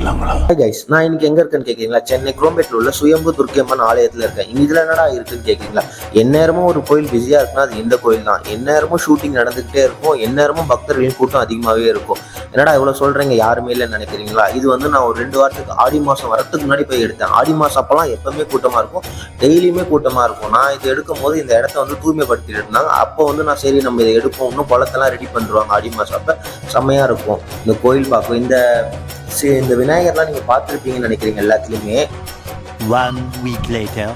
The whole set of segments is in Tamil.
பண்ணிடலாங்களா? கைஸ், நான் இன்னைக்கு எங்க இருக்கேன்னு கேட்குறீங்களா? சென்னை குரோம்பேட்டில் உள்ள சுயம்பு துர்க்கியம்மன் ஆலயத்தில் இருக்கேன். இதுல என்னடா இருக்குன்னு கேட்குறீங்களா? எந்நேரமும் ஒரு கோயில் பிஸியா இருக்குன்னா அது இந்த கோயில் தான். எந்நேரமும் ஷூட்டிங் நடந்துகிட்டே இருக்கும். எந்நேரமும் பக்தர்களின் கூட்டம் அதிகமாகவே இருக்கும். என்னடா இவ்வளவு சொல்றீங்க, யாருமே இல்லைன்னு நினைக்கிறீங்களா? இது வந்து நான் ஒரு 2 வாரத்துக்கு ஆடி மாசம் வரத்துக்கு முன்னாடி போய் எடுத்தேன். ஆடி மாசம் அப்பெல்லாம் எப்பவுமே கூட்டமா இருக்கும், டெய்லியுமே கூட்டமா இருக்கும். நான் இது எடுக்கும் போது இந்த இடத்த வந்து தூய்மைப்படுத்திட்டு இருந்தாங்க. அப்போ வந்து நான் சரி நம்ம இதை எடுப்போம், இன்னும் குளத்தெல்லாம் ரெடி பண்ணுவாங்க ஆடி மாசம். அப்ப செம்மையா இருக்கும் இந்த கோயில் பார்க்கும். இந்த விநாயகர்லாம் நீங்க பார்த்துருப்பீங்கன்னு நினைக்கிறீங்க எல்லாத்துலயுமே. 1 week later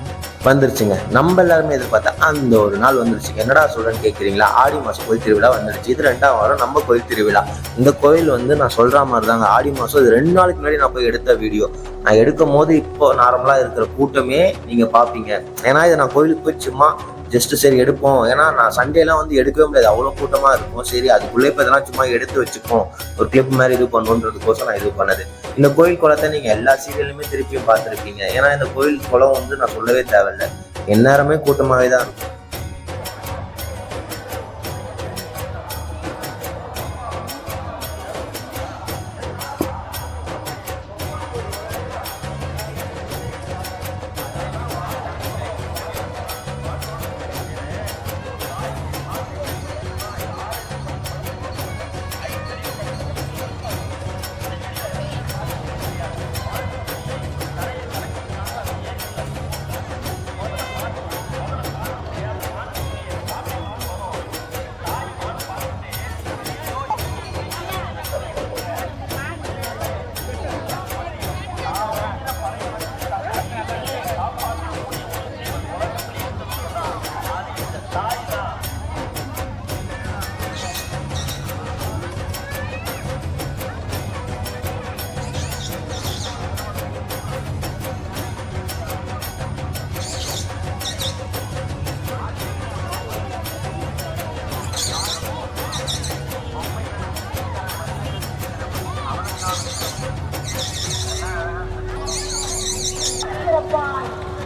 வந்துருச்சுங்க. நம்ம எல்லாருமே எதிர்பார்த்தா அந்த ஒரு நாள் வந்துருச்சு. என்னடா சொல்றேன்னு கேட்குறீங்களா? ஆடி மாசம் கோயில் திருவிழா வந்துருச்சு. இது 2ஆம் வாரம் நம்ம கோயில் திருவிழா. இந்த கோயில் வந்து நான் சொல்ற மாதிரி தாங்க ஆடி மாசம். இது 2 நாளுக்கு முன்னாடி நான் போய் எடுத்த வீடியோ. நான் எடுக்கும் போது இப்போ நார்மலா இருக்கிற கூட்டமே நீங்க பாப்பீங்க. ஏன்னா இதை நான் கோயிலுக்கு போய் சும்மா ஜஸ்ட் சரி எடுப்போம். ஏன்னா நான் சண்டேலாம் வந்து எடுக்கவே முடியாது, அவ்வளோ கூட்டமாக இருக்கும். சரி அதுக்குள்ளே இப்போ இதெல்லாம் சும்மா எடுத்து வச்சுப்போம், ஒரு கிளிப் மாதிரி இது பண்ணுன்றதுக்கோசம் நான் இது பண்ணது. இந்த கோயில் குளத்தை நீங்கள் எல்லா சீரியலுமே திருப்பியும் பார்த்துருப்பீங்க. ஏன்னா இந்த கோயில் குளம் வந்து நான் சொல்லவே தேவையில்லை, எந்நேரமே கூட்டமாகவே தான் இருக்கும்.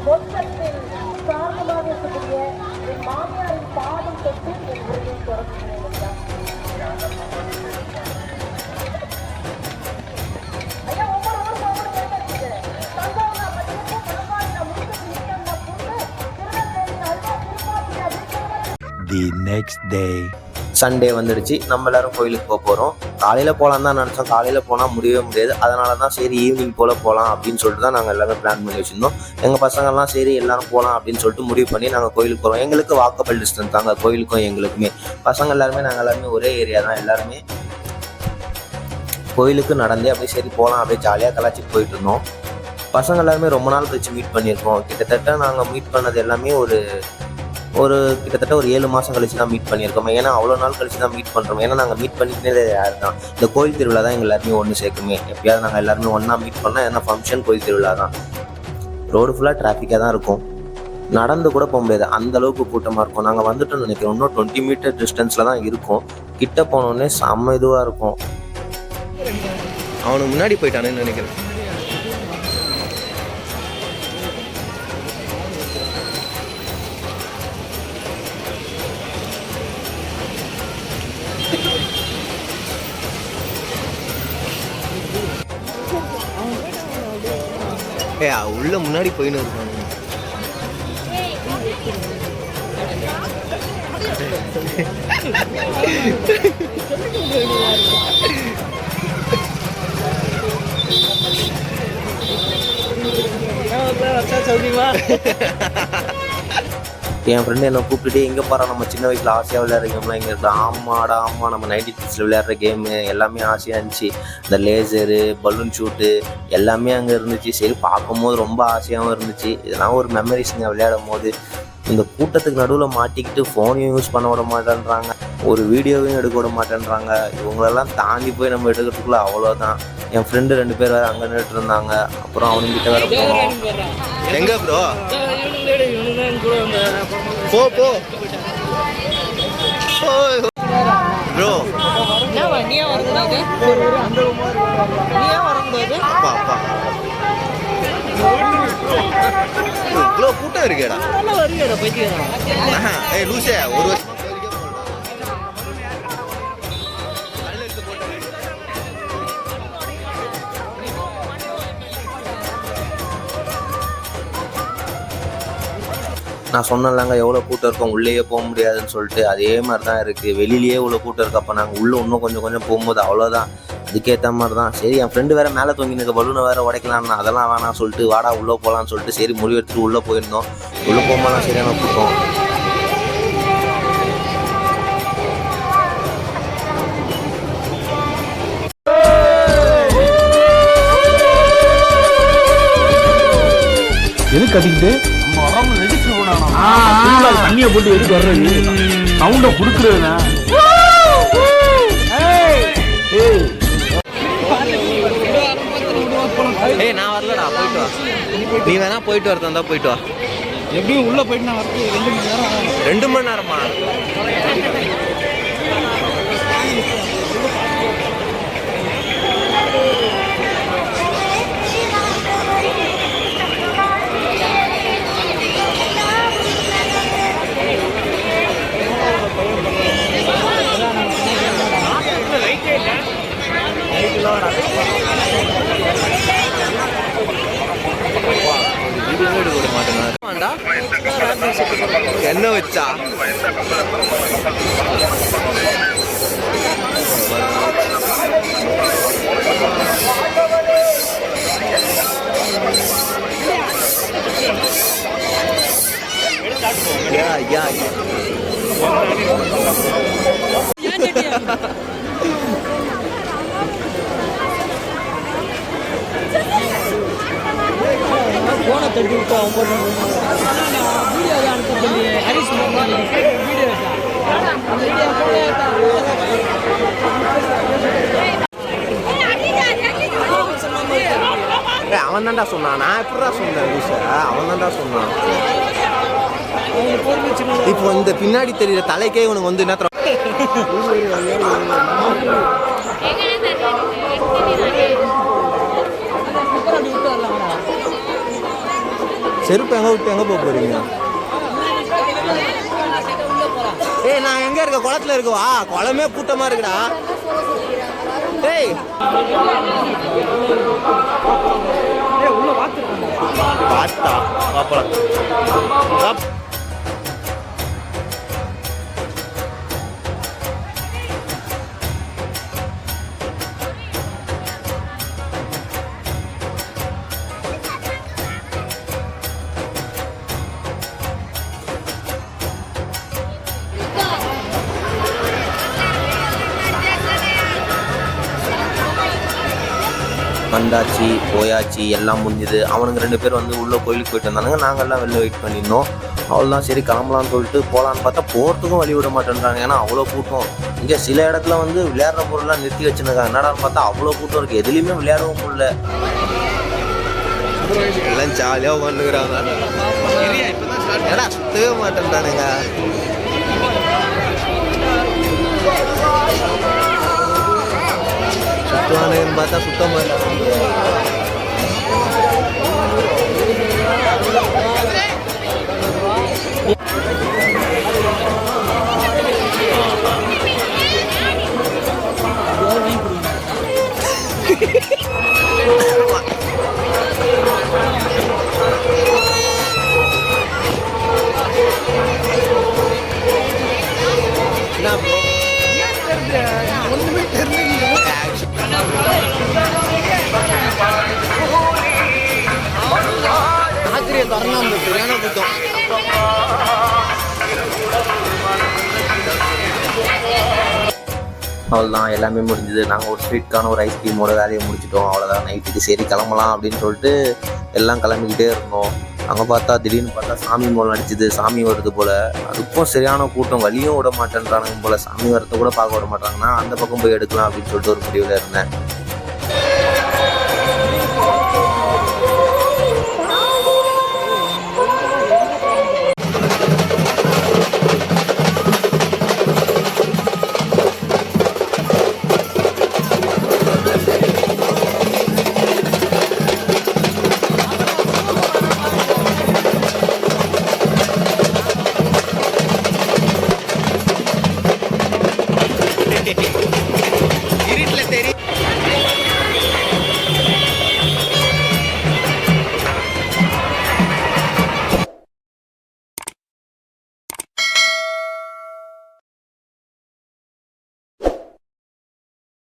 மொத்தத்தில் காரணமாக இருக்கக்கூடிய என் மாமியாரின் பாதம் தொட்டு என் உரையை தொடர்கிறேன். ஐயா ஒவ்வொரு தஞ்சாவூர் பட்டியலுக்கும் பணப்பாடி நான் முடிக்க Tirunelveli halwa Thiruppachi. The next day Sunday வந்துடுச்சு. நம்ம எல்லாரும் கோயிலுக்கு போக போகிறோம். காலையில் போகலான்னு தான் நினச்சோம். காலையில் போனால் முடியவே முடியாது. அதனால தான் சரி ஈவினிங் போல் போகலாம் அப்படின்னு சொல்லிட்டு தான் நாங்கள் எல்லாரும் பிளான் பண்ணி வச்சுருந்தோம். எங்கள் பசங்கள்லாம் சரி எல்லாரும் போகலாம் அப்படின்னு சொல்லிட்டு முடிவு பண்ணி நாங்கள் கோயிலுக்கு போகிறோம். எங்களுக்கு வாக்கபிள் டிஸ்டன்ஸ் தாங்க கோயிலுக்கும் எங்களுக்குமே. பசங்க எல்லாருமே நாங்கள் எல்லாருமே ஒரே ஏரியா தான். எல்லாருமே கோயிலுக்கு நடந்தே அப்படியே சரி போகலாம் அப்படியே ஜாலியாக கலாச்சிட்டு போயிட்டு இருந்தோம். பசங்க எல்லாருமே ரொம்ப நாள் கழிச்சு மீட் பண்ணியிருக்கோம். கிட்டத்தட்ட நாங்கள் மீட் பண்ணது எல்லாமே கிட்டத்தட்ட ஒரு 7 மாதம் கழிச்சு தான் மீட் பண்ணியிருக்கோம். ஏன்னா அவ்வளோ நாள் கழிச்சு தான் மீட் பண்ணுறோம். ஏன்னா நாங்கள் மீட் பண்ணிக்கிட்டே யார் தான் இந்த கோயில் திருவிழா தான் எங்கள் எல்லாருமே ஒன்று சேர்க்குமே. எப்பயாவது நாங்கள் எல்லாருமே ஒன்றா மீட் பண்ணால் ஏன்னா ஃபங்க்ஷன் கோயில் திருவிழா தான். ரோடு ஃபுல்லாக டிராஃபிக்காக தான் இருக்கும், நடந்து கூட போக முடியாது, அந்த அளவுக்கு கூட்டமாக இருக்கும். நாங்கள் வந்துட்டோம்னு நினைக்கிறோம், இன்னும் 20 மீட்டர் டிஸ்டன்ஸில் தான் இருக்கும். கிட்ட போனோடனே செம்ம இதுவாக இருக்கும். அவனுக்கு முன்னாடி போயிட்டானேன்னு நினைக்கிறேன். உள்ள முன்னாடி போயின்னு இருக்காங்க. என் ஃப்ரெண்டு என்னை கூப்பிட்டுட்டு எங்கே போகிறோம், நம்ம சின்ன வயசில் ஆசையாக விளையாடுற கேம்லாம் எங்கே இருக்குது? ஆமாடா ஆமாம், நம்ம 90s விளையாடுற கேமு எல்லாமே ஆசையாக இருந்துச்சு. இந்த லேசரு, பலூன் ஷூட்டு எல்லாமே அங்கே இருந்துச்சு. சரி பார்க்கும்போது ரொம்ப ஆசையாகவும் இருந்துச்சு. இதெல்லாம் ஒரு மெமரிஸுங்க விளையாடும் போது. இந்த கூட்டத்துக்கு நடுவில் மாட்டிக்கிட்டு ஃபோனையும் யூஸ் பண்ண விட மாட்டேன்றாங்க, ஒரு வீடியோவையும் எடுக்க விட மாட்டேன்றாங்க. இவங்களெல்லாம் தாண்டி போய் நம்ம எடுக்கிறதுக்குள்ள அவ்வளோதான். என் ஃப்ரெண்டு 2 பேர் வேறு அங்கே நின்றுட்டு இருந்தாங்க. அப்புறம் அவனுங்கிட்ட வேறு போனோம். எங்கே ப்ரோ போ ப்ரோ இவ்வளோ கூட்டம் இருக்கேடா. லூசே ஒரு வருஷம் நான் சொன்னேன்லங்க எவ்வளோ கூட்டம் இருக்கும், உள்ளேயே போக முடியாதுன்னு சொல்லிட்டு. அதே மாதிரி தான் இருக்குது, வெளியிலேயே இவ்வளோ கூட்டம் இருக்குது. அப்போ நாங்கள் உள்ளே இன்னும் கொஞ்சம் போகும்போது அவ்வளோதான், அதுக்கேற்ற மாதிரி தான். சரி, என் ஃப்ரெண்டு வேறு மேலே தொங்கினுக்கு பலூனை வேறு உடைக்கலான்னா அதெல்லாம் வேணாம் சொல்லிட்டு வாடா உள்ளே போகலான்னு சொல்லிட்டு சரி முடிவு எடுத்துகிட்டு உள்ளே போயிருந்தோம். உள்ளே போகும்போது சரியான கூட்டம். எது கட்டிக்கிட்டு தண்ணியை போட்டு எதுக்கு வர்றது, சவுண்ட குடுக்குறதுனா நான் வரலடா, போயிட்டு வா. நீ வேணா போயிட்டு வரதா போயிட்டு வா. எப்படியும் உள்ள போயிட்டு நான் வரது 2 மணி நேரம். 2 மணி நேரமா? என்ன வச்சா போனை தட்டி விட்டு அவன் வீடியோ அனுப்ப சொல்லி ஹரிஷ் வீடியோ அவன் தான்டா சொன்னான், நான் எப்படா சொன்னேன், அவன் தான்டா சொன்னான். இப்போ இந்த பின்னாடி தெரியுற தலைக்கே உனக்கு வந்து என்ன செருப்பு எங்க விட்டு எங்க போக போறீங்க? ஏய், நான் எங்க இருக்க? குளத்துல இருக்குவா? குளமே கூட்டமா இருக்குடா. ஏய், பார்த்தா பாப்பா. வந்தாச்சு, போயாச்சு, எல்லாம் முடிஞ்சுது. அவனுங்க 2 பேர் வந்து உள்ளே கோயிலுக்கு போயிட்டு வந்தானுங்க. நாங்கள்லாம் வெளில வெயிட் பண்ணியிருந்தோம். அவ்வளோதான், சரி கிளம்பலான்னு சொல்லிட்டு போகலான்னு பார்த்தா போகிறதுக்கும் வழி விட மாட்டேன்றாங்க. ஏன்னா அவ்வளோ கூட்டம். இங்கே சில இடத்துல வந்து விளையாடுற பொருள்லாம் நிறுத்தி வச்சுருக்காங்க. என்னடான்னு பார்த்தா அவ்வளோ கூட்டம் இருக்குது, எதுலேயுமே விளையாடவும் முடியல. எல்லாம் ஜாலியாக உட்காந்துக்கிறாங்க. ஏடா சுத்தவே மாட்டேன்றானுங்க. சுற்றுவானுங்கன்னு பார்த்தா சுத்த மாட்டாங்க. சரியான கூட்டம். அவ்வளோதான், எல்லாமே முடிஞ்சுது. நாங்கள் ஒரு ஸ்வீட்கான ஒரு ஐஸ்கிரீமோட வேலையை முடிச்சிட்டோம். அவ்வளோதான், நைட்டுக்கு சரி கிளம்பலாம் அப்படின்னு சொல்லிட்டு எல்லாம் கிளம்பிக்கிட்டே இருந்தோம். அங்கே பார்த்தா திடீர்னு பார்த்தா சாமி மூலம் அடிச்சுது, சாமி வருது போல். அதுக்கும் சரியான கூட்டம், வழியும் விட மாட்டேன்றானுங்க போல். சாமி வரத்தை கூட பார்க்க விட மாட்டாங்கன்னா அந்த பக்கம் போய் எடுக்கலாம் அப்படின்னு சொல்லிட்டு ஒரு முடிவில் இருந்தேன்.